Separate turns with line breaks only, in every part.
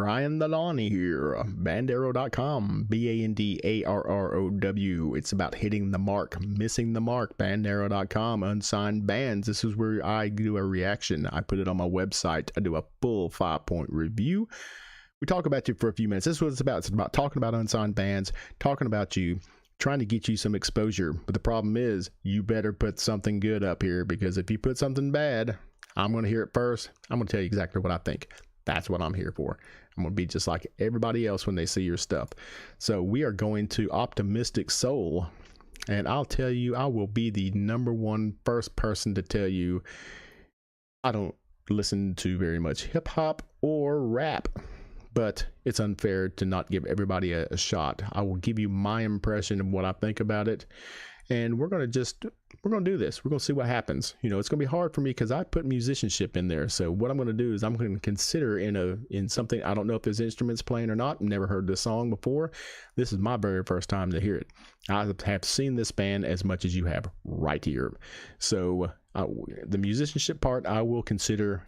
Brian the Lonnie here, Bandarrow.com, Bandarrow. It's about hitting the mark, missing the mark, Bandarrow.com, Unsigned Bands. This is where I do a reaction. I put it on my website. I do a full 5-point review. We talk about you for a few minutes. This is what it's about. It's about talking about unsigned bands, talking about you, trying to get you some exposure. But the problem is, you better put something good up here, because if you put something bad, I'm going to hear it first. I'm going to tell you exactly what I think. That's what I'm here for. I'm going to be just like everybody else when they see your stuff. So we are going to Optimistic Soul. And I'll tell you, I will be the #1 first person to tell you I don't listen to very much hip hop or rap. But it's unfair to not give everybody a shot. I will give you my impression of what I think about it. And we're going to do this. We're going to see what happens. You know, it's going to be hard for me because I put musicianship in there. So what I'm going to do is I'm going to consider in something, I don't know if there's instruments playing or not. Never heard this song before. This is my very first time to hear it. I have seen this band as much as you have right here. So the musicianship part, I will consider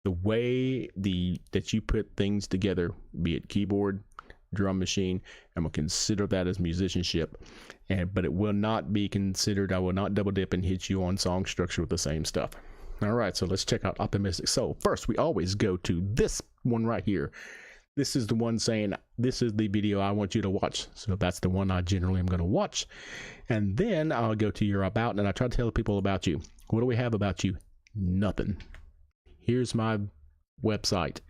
the way that you put things together, be it keyboard, drum machine. I'm gonna consider that as musicianship, but it will not be considered. I will not double dip and hit you on song structure with the same stuff. All right, so let's check out Optimistic Soul. First, we always go to this one right here. This is the one saying this is the video I want you to watch. So that's the one I generally am going to watch, and then I'll go to your about, and I try to tell people about you. What do we have about you? Nothing. Here's my website.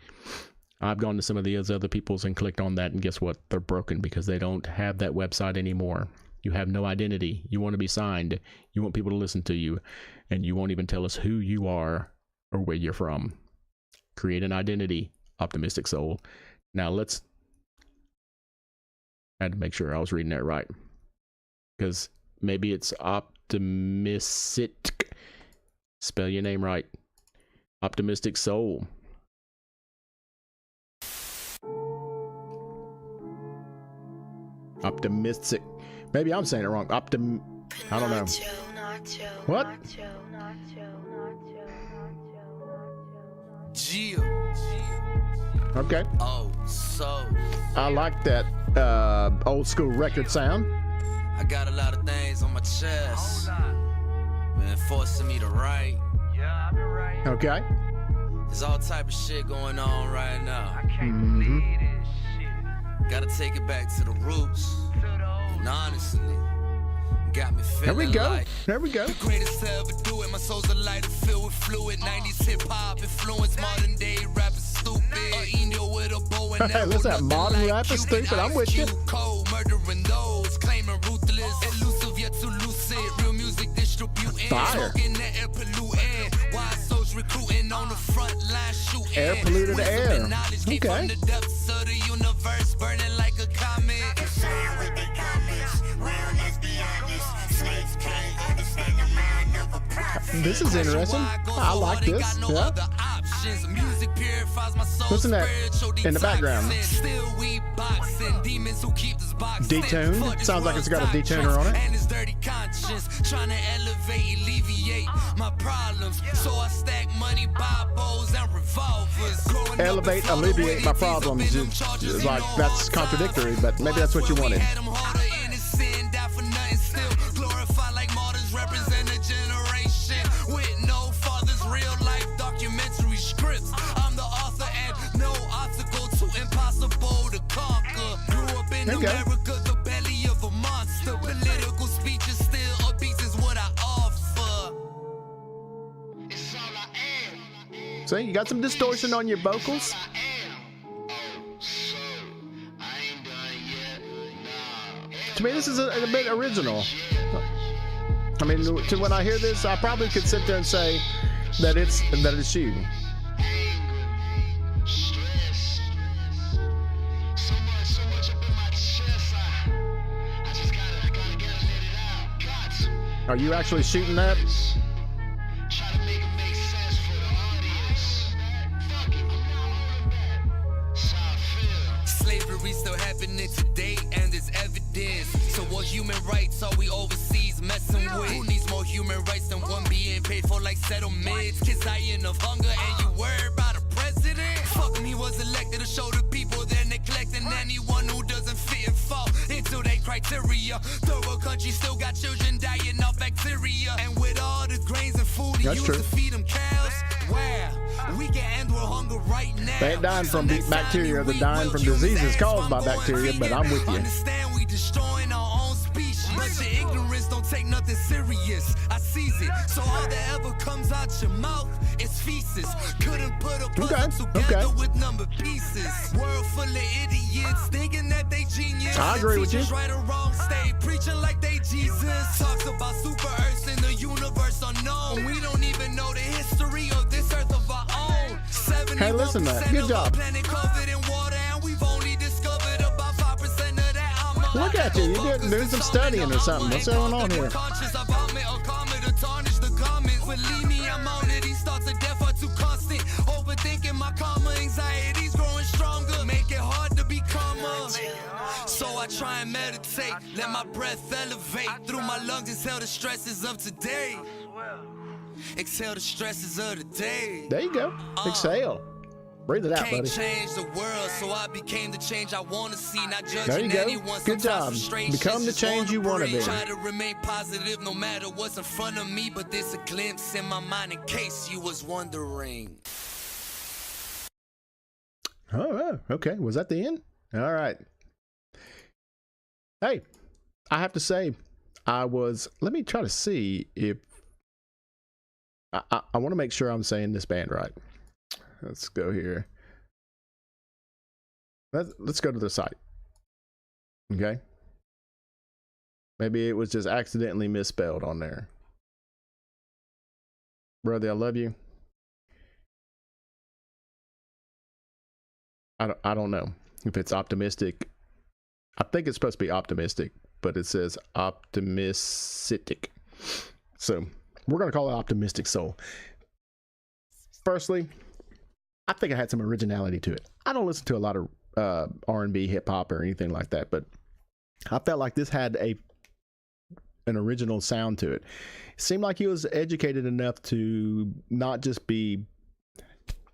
I've gone to some of these other people's and clicked on that, and guess what? They're broken because they don't have that website anymore. You have no identity. You want to be signed. You want people to listen to you, and you won't even tell us who you are or where you're from. Create an identity, Optimistic Soul. Now I had to make sure I was reading that right, because maybe it's optimistic. Spell your name right. Optimistic Soul. Optimistic. Maybe I'm saying it wrong. I don't know. What? Okay.
Oh, so
I like that old school record sound.
I got a lot of things on my chest. Been forcing me to write.
Yeah, I've been right.
Okay.
There's all type of shit going on right now.
I can't believe this shit.
Gotta take it back to the roots. And honestly, got me feeling
There we go.
like
There we go.
the greatest to ever do it. My soul's a lighter filled with fluid. 90s hip hop influence, modern day rap is stupid. With a bow and
Hey, listen, that modern rap is stupid. I'm with you.
Cold, murdering those, claiming ruthless, elusive yet too lucid. Real music distributing,
Fire.
smoking the air polluting. Why souls recruiting on the front line shooting.
Air polluted
Wisdom
air.
and knowledge came
Okay.
from the depths of the universe, burning like a comet.
This is interesting. I like this. Yeah. Listen to that in the background. Detune. Sounds like it's got a detuner on it.
And his dirty conscience trying to elevate, alleviate my problems. So I stack money, Bibles, and revolvers.
Elevate, alleviate my problems. It's like, that's contradictory, but maybe that's what you wanted.
Represent a generation with no fathers, real life documentary scripts. I'm the author and no obstacle too impossible to conquer. Grew up in America, the belly of a monster. Political speeches still obese is what I offer. It's all I am.
See, you got some distortion on your vocals. To me, this is a bit original. I mean, to when I hear this, I probably could sit there and say that it's you. Are you actually shooting that?
Slavery still happening today, and there's evidence. So what human rights are we overseas messing with? Who needs more human rights than one being paid for like settlements? Kids dying of hunger, and you worry about a president? Fuck him, he was elected to show the people they're neglecting anyone who doesn't fit and fall into their criteria. Third world country still got children dying of bacteria. And with all the grains and food he used to feed them cows, where we can end with hunger right now.
They ain't dying from bacteria, they're dying from diseases caused by bacteria, but I'm with you.
Understand we destroying our own species. But your ignorance don't take nothing serious. I seize it. So all that ever comes out your mouth is feces. Couldn't put a puzzle together with number pieces. World full of idiots thinking that they genius.
I agree with you.
Right or wrong, stay preaching like they Jesus. Talks about super earths in the universe unknown. We don't even know the history of this earth of our own.
Hey, listen, man. Good job.
Planet covered in water, and we've only discovered about 5% of that.
Look at you. You're doing some studying or something. What's going on here?
Believe me, I'm on it. These thoughts of death are too constant. Overthinking my karma, anxiety's growing stronger. Make it hard to be calmer. So I try and meditate. Let my breath elevate through my lungs. Exhale the stresses of today. Exhale the stresses of the day.
There you go. Exhale. Breathe it out, buddy.
Can't change the world, so I became the change I want to see. Not judging
there you go.
anyone.
Good job. Become the change you want to be.
Try to remain positive no matter what's in front of me, but there's a glimpse in my mind in case you was wondering.
Oh, okay. Was that the end? All right. Hey, I have to say, let me try to see if I want to make sure I'm saying this band right. Let's go here. Let's go to the site. Okay. Maybe it was just accidentally misspelled on there. Brother, I love you. I don't know if it's optimistic. I think it's supposed to be optimistic, but it says optimistic. So we're going to call it Optimistic Soul. Firstly, I think it had some originality to it. I don't listen to a lot of R&B, hip hop, or anything like that, but I felt like this had an original sound to it. It seemed like he was educated enough to not just be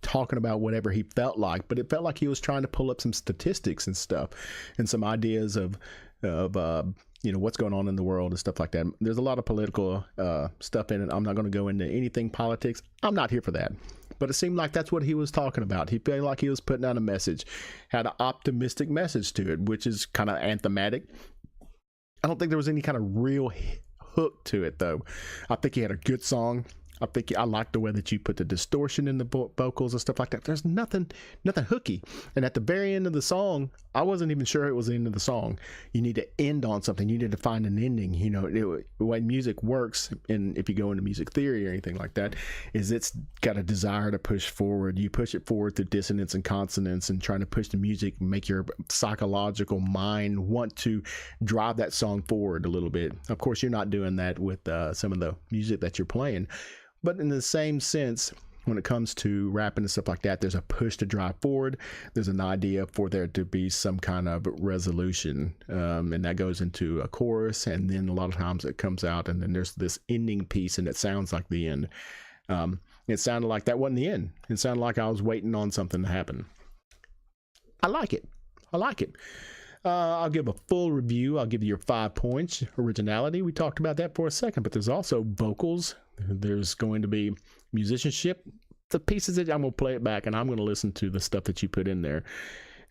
talking about whatever he felt like, but it felt like he was trying to pull up some statistics and stuff, and some ideas of what's going on in the world and stuff like that. There's a lot of political stuff in it. I'm not going to go into anything politics. I'm not here for that. But it seemed like that's what he was talking about. He felt like he was putting out a message, had an optimistic message to it, which is kind of anthematic. I don't think there was any kind of real hook to it, though. I think he had a good song. I like the way that you put the distortion in the vocals and stuff like that. There's nothing hooky. And at the very end of the song, I wasn't even sure it was the end of the song. You need to end on something. You need to find an ending. The way music works, and if you go into music theory or anything like that, is it's got a desire to push forward. You push it forward through dissonance and consonance and trying to push the music, make your psychological mind want to drive that song forward a little bit. Of course, you're not doing that with some of the music that you're playing. But in the same sense, when it comes to rapping and stuff like that, there's a push to drive forward. There's an idea for there to be some kind of resolution. And that goes into a chorus. And then a lot of times it comes out and then there's this ending piece and it sounds like the end. It sounded like that wasn't the end. It sounded like I was waiting on something to happen. I like it. I'll give a full review. I'll give you your 5 points. Originality, we talked about that for a second, but there's also vocals. There's going to be musicianship. The pieces that I'm going to play it back and I'm going to listen to the stuff that you put in there.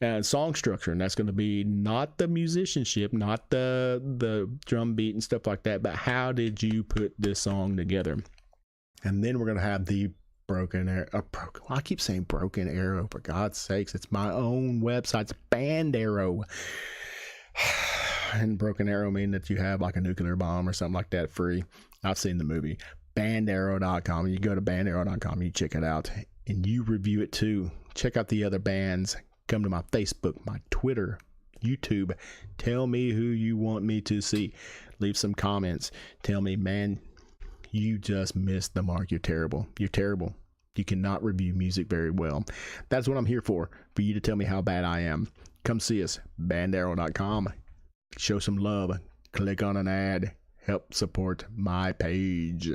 And song structure, and that's going to be not the musicianship, not the drum beat and stuff like that, but how did you put this song together? And then we're going to have the Broken Arrow. I keep saying Broken Arrow, for God's sakes. It's my own website. It's Band Arrow. And Broken Arrow mean that you have like a nuclear bomb or something like that free. I've seen the movie. Bandarrow.com. You go to bandarrow.com, you check it out, and you review it too. Check out the other bands. Come to my Facebook, my Twitter, YouTube. Tell me who you want me to see. Leave some comments. Tell me, man, you just missed the mark. You're terrible. You're terrible. You cannot review music very well. That's what I'm here for you to tell me how bad I am. Come see us, bandarrow.com. Show some love. Click on an ad. Help support my page.